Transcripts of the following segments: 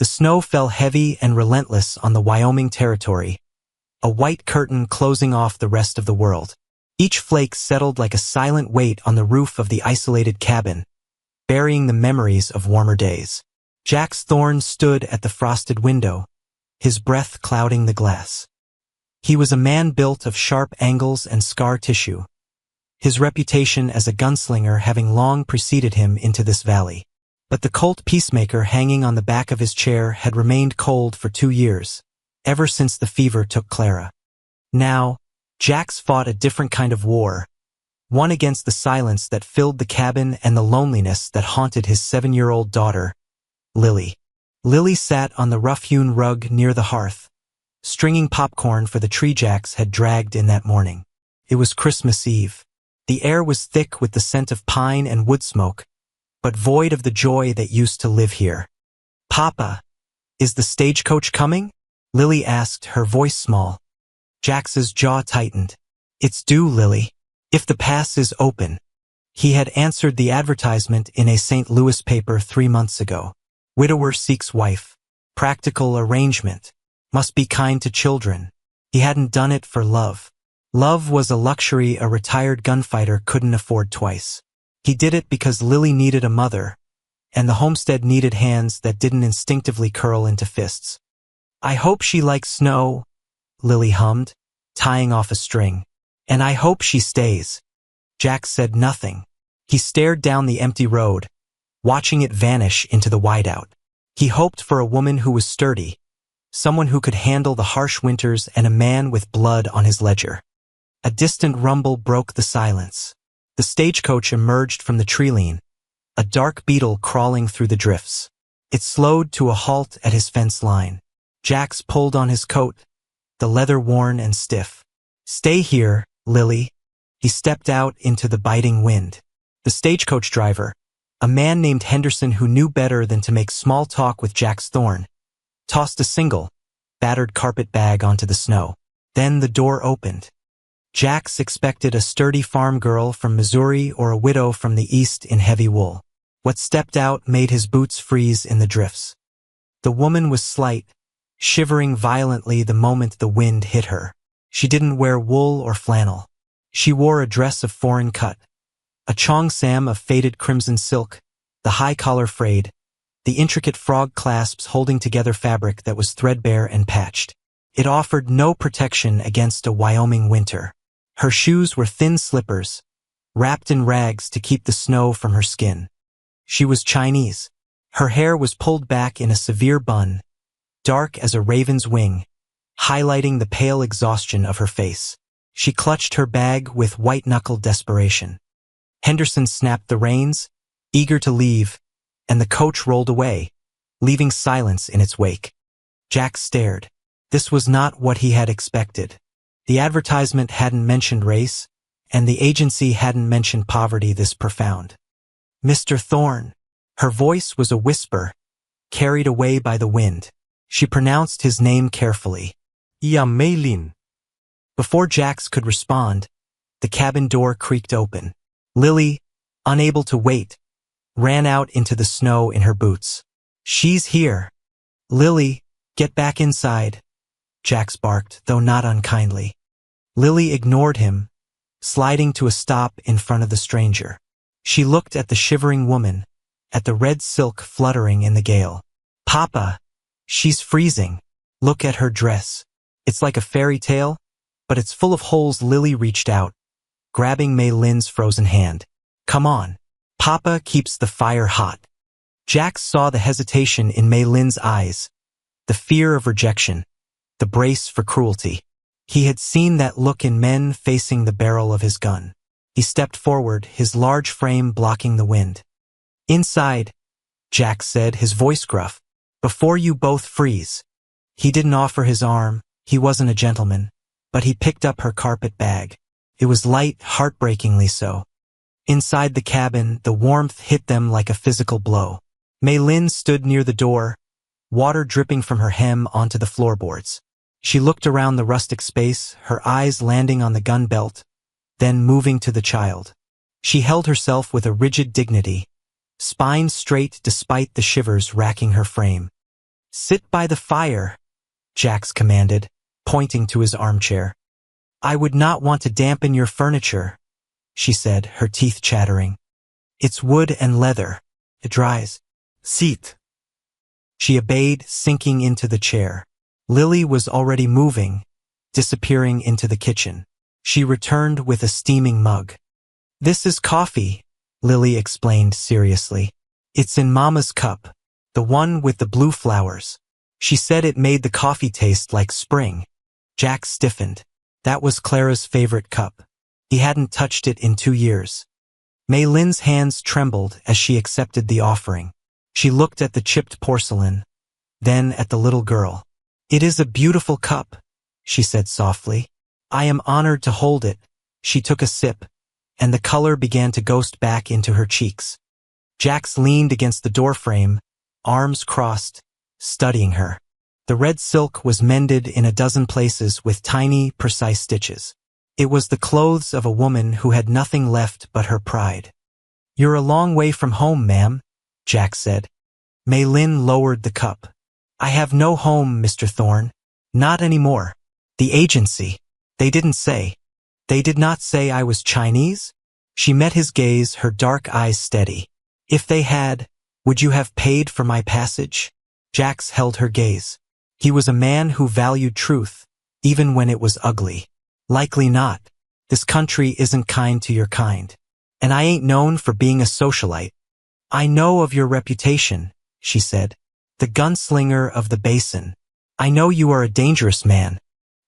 The snow fell heavy and relentless on the Wyoming territory, a white curtain closing off the rest of the world. Each flake settled like a silent weight on the roof of the isolated cabin, burying the memories of warmer days. Jack Thorne stood at the frosted window, his breath clouding the glass. He was a man built of sharp angles and scar tissue, his reputation as a gunslinger having long preceded him into this valley. But the Colt peacemaker hanging on the back of his chair had remained cold for 2 years, ever since the fever took Clara. Now, Jax fought a different kind of war, one against the silence that filled the cabin and the loneliness that haunted his 7-year-old daughter, Lily. Lily sat on the rough-hewn rug near the hearth, stringing popcorn for the tree Jax had dragged in that morning. It was Christmas Eve. The air was thick with the scent of pine and wood smoke, but void of the joy that used to live here. "Papa, is the stagecoach coming?" Lily asked, her voice small. Jax's jaw tightened. "It's due, Lily. If the pass is open." He had answered the advertisement in a St. Louis paper 3 months ago. Widower seeks wife. Practical arrangement. Must be kind to children. He hadn't done it for love. Love was a luxury a retired gunfighter couldn't afford twice. He did it because Lily needed a mother, and the homestead needed hands that didn't instinctively curl into fists. "I hope she likes snow," Lily hummed, tying off a string. "And I hope she stays." Jack said nothing. He stared down the empty road, watching it vanish into the whiteout. He hoped for a woman who was sturdy, someone who could handle the harsh winters, and a man with blood on his ledger. A distant rumble broke the silence. The stagecoach emerged from the tree-line, a dark beetle crawling through the drifts. It slowed to a halt at his fence line. Jax pulled on his coat, the leather worn and stiff. "Stay here, Lily." He stepped out into the biting wind. The stagecoach driver, a man named Henderson who knew better than to make small talk with Jax Thorne, tossed a single, battered carpet bag onto the snow. Then the door opened. Jax expected a sturdy farm girl from Missouri or a widow from the east in heavy wool. What stepped out made his boots freeze in the drifts. The woman was slight, shivering violently the moment the wind hit her. She didn't wear wool or flannel. She wore a dress of foreign cut, a cheongsam of faded crimson silk, the high collar frayed, the intricate frog clasps holding together fabric that was threadbare and patched. It offered no protection against a Wyoming winter. Her shoes were thin slippers, wrapped in rags to keep the snow from her skin. She was Chinese. Her hair was pulled back in a severe bun, dark as a raven's wing, highlighting the pale exhaustion of her face. She clutched her bag with white-knuckled desperation. Henderson snapped the reins, eager to leave, and the coach rolled away, leaving silence in its wake. Jack stared. This was not what he had expected. The advertisement hadn't mentioned race, and the agency hadn't mentioned poverty this profound. "Mr. Thorne." Her voice was a whisper, carried away by the wind. She pronounced his name carefully. "Ya Maylin." Before Jax could respond, the cabin door creaked open. Lily, unable to wait, ran out into the snow in her boots. "She's here." "Lily, get back inside," Jax barked, though not unkindly. Lily ignored him, sliding to a stop in front of the stranger. She looked at the shivering woman, at the red silk fluttering in the gale. "Papa, she's freezing. Look at her dress. It's like a fairy tale, but it's full of holes." Lily reached out, grabbing Mei Lin's frozen hand. "Come on. Papa keeps the fire hot." Jax saw the hesitation in Mei Lin's eyes, the fear of rejection, the brace for cruelty. He had seen that look in men facing the barrel of his gun. He stepped forward, his large frame blocking the wind. "Inside," Jack said, his voice gruff, "before you both freeze." He didn't offer his arm, he wasn't a gentleman, but he picked up her carpet bag. It was light, heartbreakingly so. Inside the cabin, the warmth hit them like a physical blow. Mei Lin stood near the door, water dripping from her hem onto the floorboards. She looked around the rustic space, her eyes landing on the gun belt, then moving to the child. She held herself with a rigid dignity, spine straight despite the shivers racking her frame. Sit by the fire, Jax commanded, pointing to his armchair. I would not want to dampen your furniture, she said, her teeth chattering. It's wood and leather. It dries. Sit. She obeyed, sinking into the chair. Lily was already moving, disappearing into the kitchen. She returned with a steaming mug. This is coffee, Lily explained seriously. It's in Mama's cup, the one with the blue flowers. She said it made the coffee taste like spring. Jack stiffened. That was Clara's favorite cup. He hadn't touched it in 2 years. Mei Lin's hands trembled as she accepted the offering. She looked at the chipped porcelain, then at the little girl. It is a beautiful cup, she said softly. I am honored to hold it. She took a sip, and the color began to ghost back into her cheeks. Jax leaned against the doorframe, arms crossed, studying her. The red silk was mended in a dozen places with tiny, precise stitches. It was the clothes of a woman who had nothing left but her pride. You're a long way from home, ma'am, Jack said. Mei Lin lowered the cup. I have no home, Mr. Thorne. Not anymore. The agency. They didn't say. They did not say I was Chinese? She met his gaze, her dark eyes steady. If they had, would you have paid for my passage? Jax held her gaze. He was a man who valued truth, even when it was ugly. Likely not. This country isn't kind to your kind. And I ain't known for being a socialite. I know of your reputation, she said. The gunslinger of the basin. I know you are a dangerous man.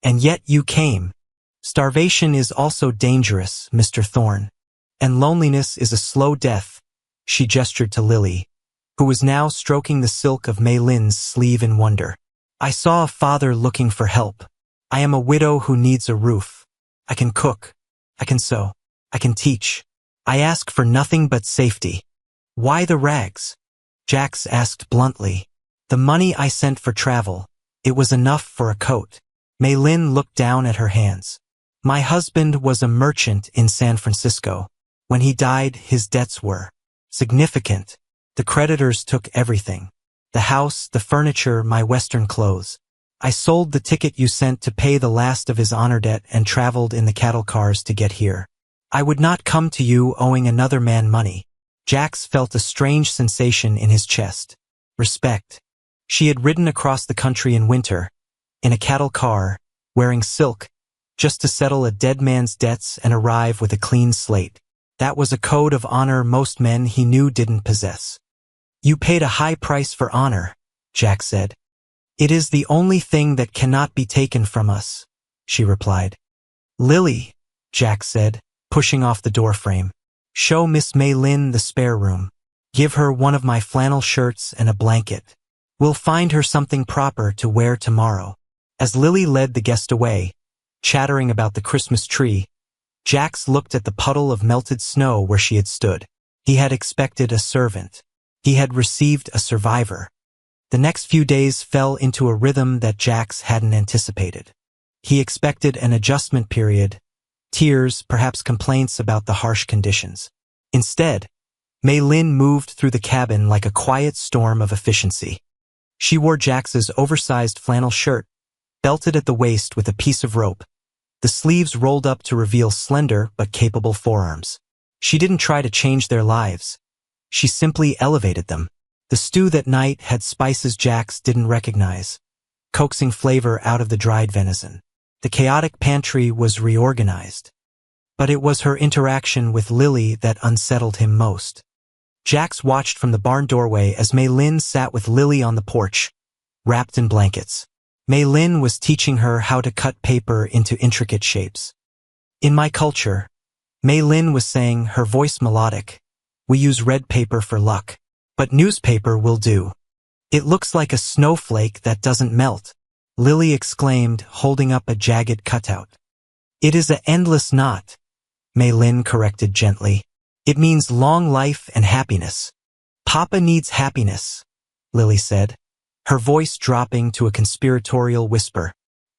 And yet you came. Starvation is also dangerous, Mr. Thorne. And loneliness is a slow death, she gestured to Lily, who was now stroking the silk of Mei Lin's sleeve in wonder. I saw a father looking for help. I am a widow who needs a roof. I can cook. I can sew. I can teach. I ask for nothing but safety. Why the rags? Jax asked bluntly. The money I sent for travel. It was enough for a coat. Mei Lin looked down at her hands. My husband was a merchant in San Francisco. When he died, his debts were significant. The creditors took everything. The house, the furniture, my Western clothes. I sold the ticket you sent to pay the last of his honor debt and traveled in the cattle cars to get here. I would not come to you owing another man money. Jax felt a strange sensation in his chest. Respect. She had ridden across the country in winter, in a cattle car, wearing silk, just to settle a dead man's debts and arrive with a clean slate. That was a code of honor most men he knew didn't possess. You paid a high price for honor, Jack said. It is the only thing that cannot be taken from us, she replied. Lily, Jack said, pushing off the doorframe. Show Miss Mei Lin the spare room. Give her one of my flannel shirts and a blanket. We'll find her something proper to wear tomorrow. As Lily led the guest away, chattering about the Christmas tree, Jax looked at the puddle of melted snow where she had stood. He had expected a servant. He had received a survivor. The next few days fell into a rhythm that Jax hadn't anticipated. He expected an adjustment period, tears, perhaps complaints about the harsh conditions. Instead, Mei Lin moved through the cabin like a quiet storm of efficiency. She wore Jax's oversized flannel shirt, belted at the waist with a piece of rope, the sleeves rolled up to reveal slender but capable forearms. She didn't try to change their lives. She simply elevated them. The stew that night had spices Jax didn't recognize, coaxing flavor out of the dried venison. The chaotic pantry was reorganized. But it was her interaction with Lily that unsettled him most. Jax watched from the barn doorway as Mei Lin sat with Lily on the porch, wrapped in blankets. Mei Lin was teaching her how to cut paper into intricate shapes. In my culture, Mei Lin was saying, her voice melodic, we use red paper for luck, but newspaper will do. It looks like a snowflake that doesn't melt, Lily exclaimed, holding up a jagged cutout. It is an endless knot, Mei Lin corrected gently. It means long life and happiness. Papa needs happiness, Lily said, her voice dropping to a conspiratorial whisper.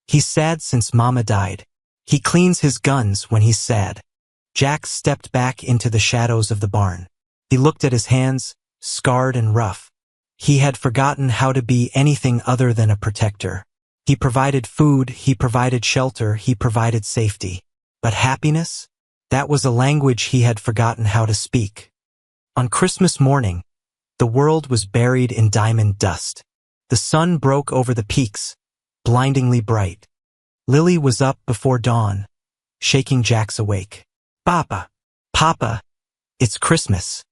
He's sad since Mama died. He cleans his guns when he's sad. Jack stepped back into the shadows of the barn. He looked at his hands, scarred and rough. He had forgotten how to be anything other than a protector. He provided food, he provided shelter, he provided safety. But happiness? That was a language he had forgotten how to speak. On Christmas morning, the world was buried in diamond dust. The sun broke over the peaks, blindingly bright. Lily was up before dawn, shaking Jax awake. Papa, Papa, it's Christmas.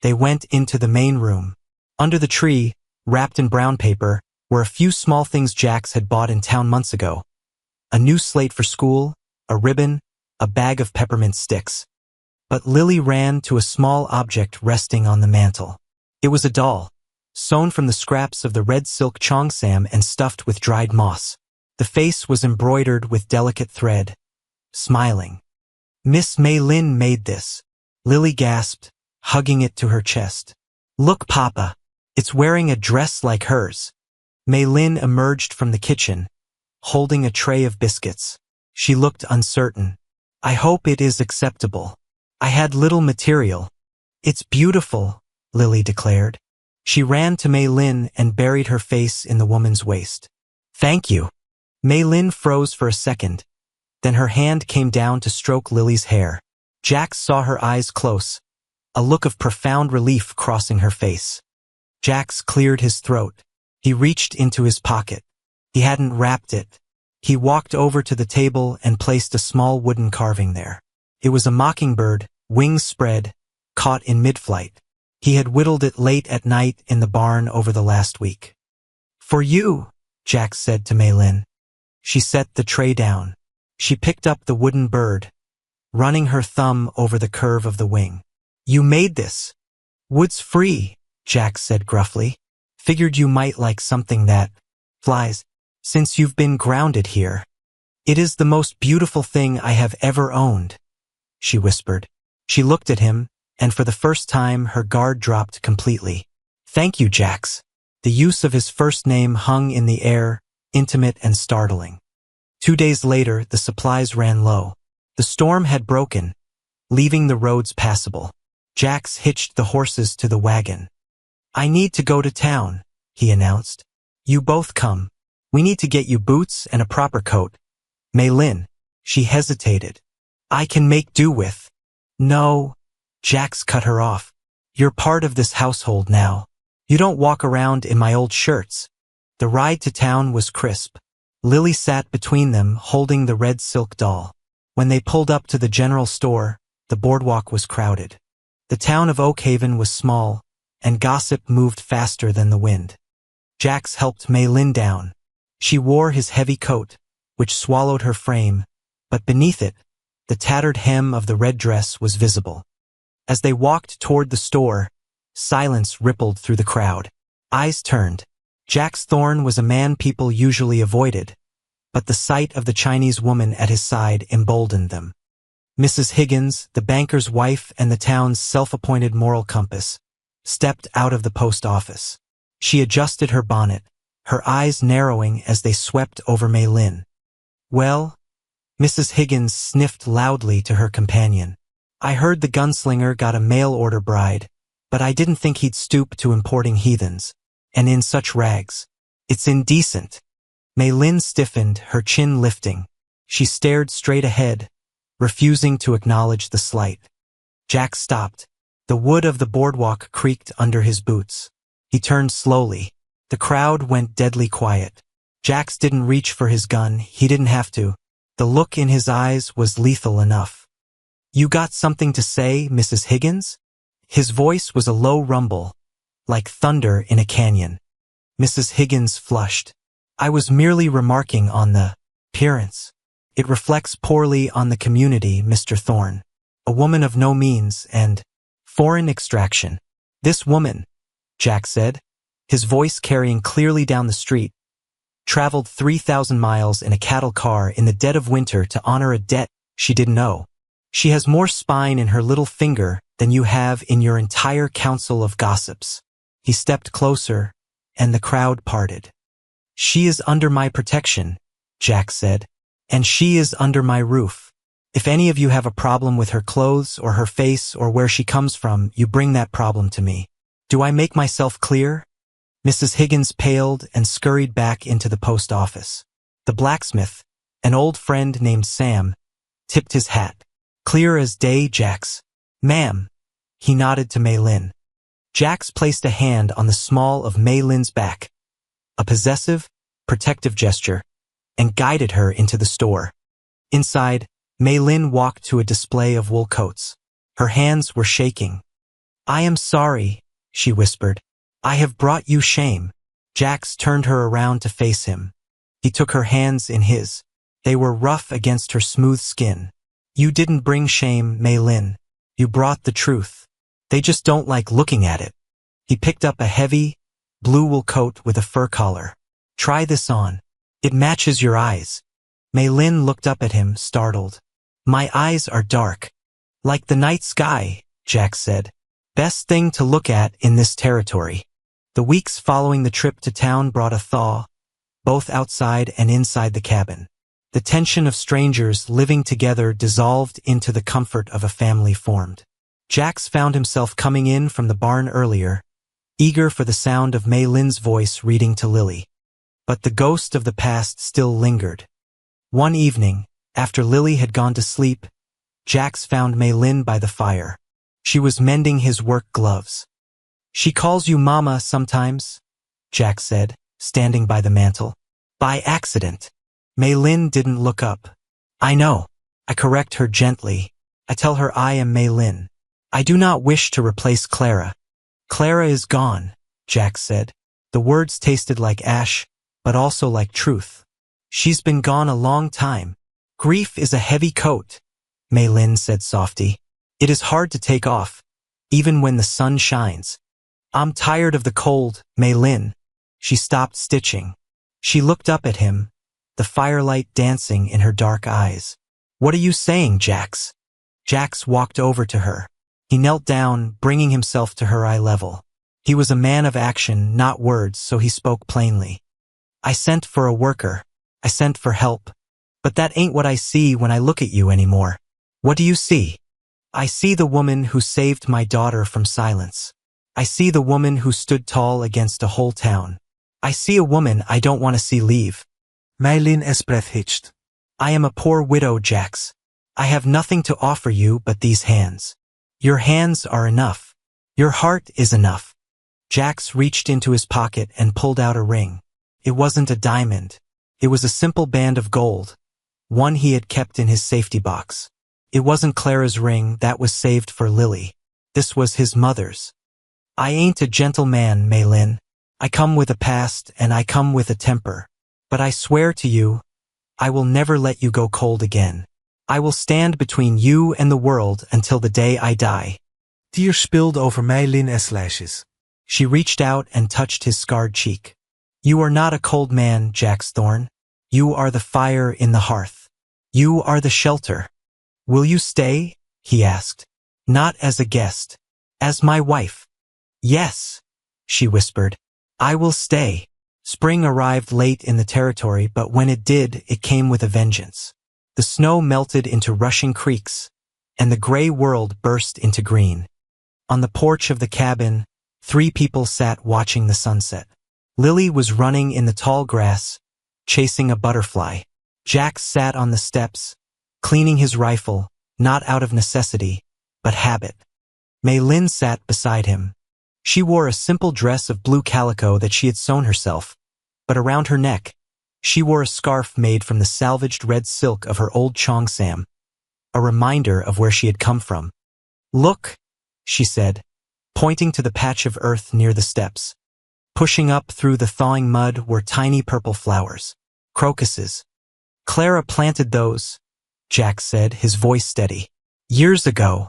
They went into the main room. Under the tree, wrapped in brown paper, were a few small things Jax had bought in town months ago. A new slate for school, a ribbon, a bag of peppermint sticks. But Lily ran to a small object resting on the mantel. It was a doll, sewn from the scraps of the red silk cheongsam and stuffed with dried moss. The face was embroidered with delicate thread, smiling. Miss Mei Lin made this, Lily gasped, hugging it to her chest. Look, Papa, it's wearing a dress like hers. Mei Lin emerged from the kitchen, holding a tray of biscuits. She looked uncertain. I hope it is acceptable. I had little material. It's beautiful, Lily declared. She ran to Mei Lin and buried her face in the woman's waist. Thank you. Mei Lin froze for a second. Then her hand came down to stroke Lily's hair. Jax saw her eyes close, a look of profound relief crossing her face. Jax cleared his throat. He reached into his pocket. He hadn't wrapped it. He walked over to the table and placed a small wooden carving there. It was a mockingbird, wings spread, caught in mid-flight. He had whittled it late at night in the barn over the last week. For you, Jax said to Mei Lin. She set the tray down. She picked up the wooden bird, running her thumb over the curve of the wing. You made this. Wood's free, Jax said gruffly. Figured you might like something that flies, since you've been grounded here. It is the most beautiful thing I have ever owned, she whispered. She looked at him, and for the first time her guard dropped completely. Thank you, Jax. The use of his first name hung in the air, intimate and startling. 2 days later, the supplies ran low. The storm had broken, leaving the roads passable. Jax hitched the horses to the wagon. I need to go to town, he announced. You both come. We need to get you boots and a proper coat. Mei Lin, she hesitated. I can make do with. No, Jax cut her off. You're part of this household now. You don't walk around in my old shirts. The ride to town was crisp. Lily sat between them, holding the red silk doll. When they pulled up to the general store, the boardwalk was crowded. The town of Oakhaven was small, and gossip moved faster than the wind. Jax helped Mei Lin down. She wore his heavy coat, which swallowed her frame, but beneath it, the tattered hem of the red dress was visible. As they walked toward the store, silence rippled through the crowd. Eyes turned. Jax Thorne was a man people usually avoided, but the sight of the Chinese woman at his side emboldened them. Mrs. Higgins, the banker's wife and the town's self-appointed moral compass, stepped out of the post office. She adjusted her bonnet, her eyes narrowing as they swept over Mei Lin. Well, Mrs. Higgins sniffed loudly to her companion. I heard the gunslinger got a mail-order bride, but I didn't think he'd stoop to importing heathens. And in such rags. It's indecent. Mei Lin stiffened, her chin lifting. She stared straight ahead, refusing to acknowledge the slight. Jax stopped. The wood of the boardwalk creaked under his boots. He turned slowly. The crowd went deadly quiet. Jax didn't reach for his gun. He didn't have to. The look in his eyes was lethal enough. You got something to say, Mrs. Higgins? His voice was a low rumble, like thunder in a canyon. Mrs. Higgins flushed. I was merely remarking on the appearance. It reflects poorly on the community, Mr. Thorne. A woman of no means and foreign extraction. This woman, Jax said, his voice carrying clearly down the street, traveled 3,000 miles in a cattle car in the dead of winter to honor a debt she didn't owe. She has more spine in her little finger than you have in your entire council of gossips. He stepped closer, and the crowd parted. She is under my protection, Jax said, and she is under my roof. If any of you have a problem with her clothes or her face or where she comes from, you bring that problem to me. Do I make myself clear? Mrs. Higgins paled and scurried back into the post office. The blacksmith, an old friend named Sam, tipped his hat. "Clear as day, Jax." "Ma'am." He nodded to Mei Lin. Jax placed a hand on the small of Mei Lin's back, a possessive, protective gesture, and guided her into the store. Inside, Mei Lin walked to a display of wool coats. Her hands were shaking. "I am sorry," she whispered. "I have brought you shame." Jax turned her around to face him. He took her hands in his. They were rough against her smooth skin. "You didn't bring shame, Mei Lin. You brought the truth. They just don't like looking at it." He picked up a heavy, blue wool coat with a fur collar. "Try this on. It matches your eyes." Mei Lin looked up at him, startled. "My eyes are dark. Like the night sky," Jax said. "Best thing to look at in this territory." The weeks following the trip to town brought a thaw, both outside and inside the cabin. The tension of strangers living together dissolved into the comfort of a family formed. Jax found himself coming in from the barn earlier, eager for the sound of Mei Lin's voice reading to Lily. But the ghost of the past still lingered. One evening, after Lily had gone to sleep, Jax found Mei Lin by the fire. She was mending his work gloves. "She calls you Mama sometimes," Jax said, standing by the mantel. "By accident." Mei Lin didn't look up. "I know." I correct her gently. I tell her I am Mei Lin. "I do not wish to replace Clara." "Clara is gone," Jax said. The words tasted like ash, but also like truth. "She's been gone a long time. Grief is a heavy coat," Mei Lin said softly. "It is hard to take off, even when the sun shines." "I'm tired of the cold, Mei Lin." She stopped stitching. She looked up at him, the firelight dancing in her dark eyes. "What are you saying, Jax?" Jax walked over to her. He knelt down, bringing himself to her eye level. He was a man of action, not words, so he spoke plainly. "I sent for a worker. I sent for help. But that ain't what I see when I look at you anymore." "What do you see?" "I see the woman who saved my daughter from silence. I see the woman who stood tall against a whole town. I see a woman I don't want to see leave." Mei Lin's breath hitched. "I am a poor widow, Jax. I have nothing to offer you but these hands. Your hands are enough. Your heart is enough." Jax reached into his pocket and pulled out a ring. It wasn't a diamond. It was a simple band of gold, one he had kept in his safety box. It wasn't Clara's ring, that was saved for Lily. This was his mother's. "I ain't a gentle man, Mei Lin. I come with a past and I come with a temper. But I swear to you, I will never let you go cold again. I will stand between you and the world until the day I die." Tears spilled over Mei Lin's lashes. She reached out and touched his scarred cheek. "You are not a cold man, Jax Thorne. You are the fire in the hearth. You are the shelter." "Will you stay?" he asked. "Not as a guest. As my wife." "Yes," she whispered. "I will stay." Spring arrived late in the territory, but when it did, it came with a vengeance. The snow melted into rushing creeks, and the gray world burst into green. On the porch of the cabin, 3 people sat watching the sunset. Lily was running in the tall grass, chasing a butterfly. Jax sat on the steps, cleaning his rifle, not out of necessity, but habit. Mei Lin sat beside him. She wore a simple dress of blue calico that she had sewn herself, but around her neck, she wore a scarf made from the salvaged red silk of her old Cheongsam, a reminder of where she had come from. "Look," she said, pointing to the patch of earth near the steps. Pushing up through the thawing mud were tiny purple flowers, crocuses. "Clara planted those," Jax said, his voice steady. "Years ago."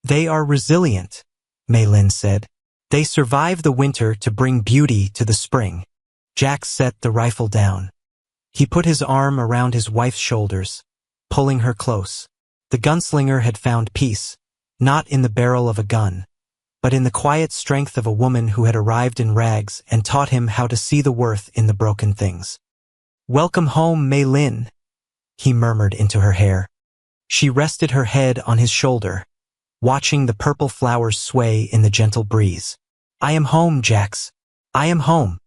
"They are resilient," Mei Lin said. "They survive the winter to bring beauty to the spring." Jax set the rifle down. He put his arm around his wife's shoulders, pulling her close. The gunslinger had found peace, not in the barrel of a gun, but in the quiet strength of a woman who had arrived in rags and taught him how to see the worth in the broken things. "Welcome home, Mei Lin," he murmured into her hair. She rested her head on his shoulder, watching the purple flowers sway in the gentle breeze. "I am home, Jax." I am home.